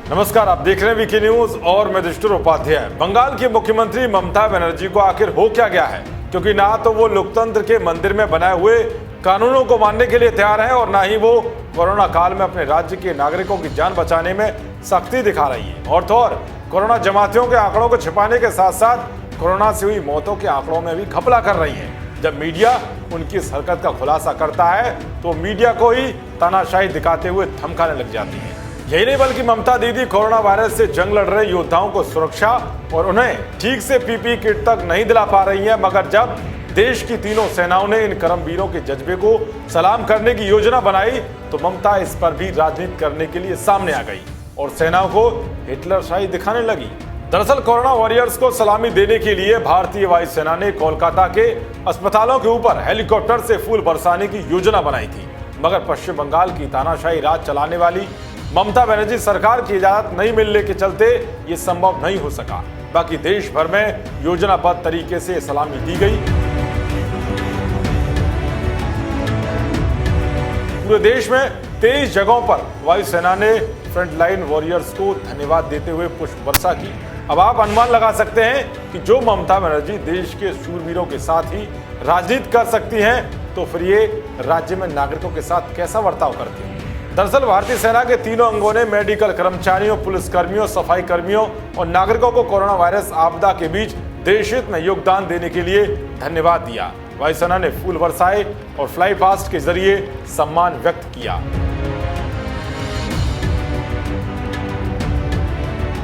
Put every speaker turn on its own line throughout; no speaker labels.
नमस्कार, आप देख रहे हैं वीके न्यूज और मैं दृष्टि उपाध्याय। बंगाल की मुख्यमंत्री ममता बनर्जी को आखिर हो क्या गया है, क्योंकि ना तो वो लोकतंत्र के मंदिर में बनाए हुए कानूनों को मानने के लिए तैयार है और ना ही वो कोरोना काल में अपने राज्य के नागरिकों की जान बचाने में सख्ती दिखा रही है। और तो और कोरोना जमातियों के आंकड़ों को छिपाने के साथ साथ कोरोना से हुई मौतों के आंकड़ों में भी घपला कर रही है। जब मीडिया उनकी इस हरकत का खुलासा करता है तो मीडिया को ही तानाशाही दिखाते हुए धमकाने लग जाती है। यही नहीं बल्कि ममता दीदी कोरोना वायरस से जंग लड़ रहे योद्धाओं को सुरक्षा और उन्हें ठीक से पीपीई किट तक नहीं दिला पा रही है। मगर जब देश की तीनों सेनाओं ने इन कर्मवीरों के जज्बे को सलाम करने की योजना बनाई तो ममता इस पर भी राजनीति करने के लिए सामने आ गई और सेनाओं को हिटलरशाही दिखाने लगी। दरअसल कोरोना वॉरियर्स को सलामी देने के लिए भारतीय वायुसेना ने कोलकाता के अस्पतालों के ऊपर हेलीकॉप्टर से फूल बरसाने की योजना बनाई थी। मगर पश्चिम बंगाल की तानाशाही राज चलाने वाली ममता बनर्जी सरकार की इजाजत नहीं मिलने के चलते ये संभव नहीं हो सका। बाकी देश भर में योजनाबद्ध तरीके से सलामी दी गई। पूरे देश में 23 जगहों पर वायुसेना ने फ्रंटलाइन वॉरियर्स को धन्यवाद देते हुए पुष्प वर्षा की। अब आप अनुमान लगा सकते हैं कि जो ममता बनर्जी देश के शूरवीरों के साथ ही राजनीति कर सकती हैं, तो फिर ये राज्य में नागरिकों के साथ कैसा बर्ताव करती है। दरअसल भारतीय सेना के तीनों अंगों ने मेडिकल कर्मचारियों, पुलिसकर्मियों, सफाई कर्मियों और नागरिकों को कोरोना वायरस आपदा के बीच देश हित में योगदान देने के लिए धन्यवाद दिया। वायुसेना ने फूल बरसाए और फ्लाई पास्ट के जरिए सम्मान व्यक्त किया।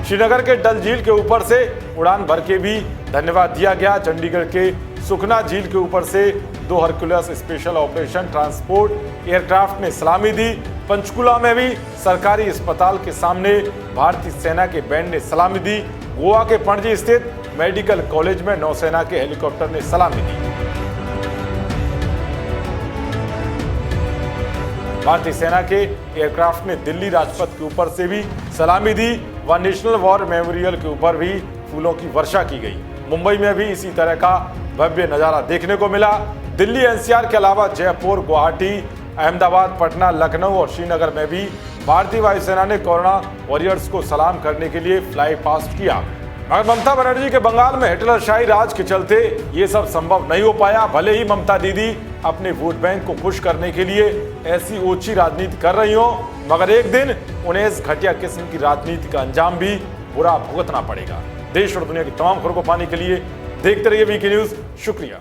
श्रीनगर के डल झील के ऊपर से उड़ान भर के भी धन्यवाद दिया गया। चंडीगढ़ के सुखना झील के ऊपर से 2 Hercules special operation transport aircraft ने सलामी दी। पंचकुला में भी सरकारी अस्पताल के सामने भारतीय सेना के बैंड ने सलामी दी। गोवा के पणजी स्थित मेडिकल कॉलेज में नौसेना के हेलीकॉप्टर ने सलामी दी। भारतीय सेना के एयरक्राफ्ट ने दिल्ली राजपथ के ऊपर से भी सलामी दी व नेशनल वॉर मेमोरियल के ऊपर भी फूलों की वर्षा की गई। मुंबई में भी इसी तरह का भव्य नजारा देखने को मिला। दिल्ली एनसीआर के अलावा जयपुर, गुवाहाटी, अहमदाबाद, पटना, लखनऊ और श्रीनगर में भी भारतीय वायुसेना ने कोरोना वॉरियर्स को सलाम करने के लिए फ्लाई पास्ट किया। मगर ममता बनर्जी के बंगाल में हिटलरशाही राज के चलते ये सब संभव नहीं हो पाया। भले ही ममता दीदी अपने वोट बैंक को खुश करने के लिए ऐसी ओछी राजनीति कर रही हो, मगर एक दिन उन्हें इस घटिया किस्म की राजनीति का अंजाम भी बुरा भुगतना पड़ेगा। देश और दुनिया की तमाम खबरों को पाने के लिए देखते रहिए वीके न्यूज। शुक्रिया।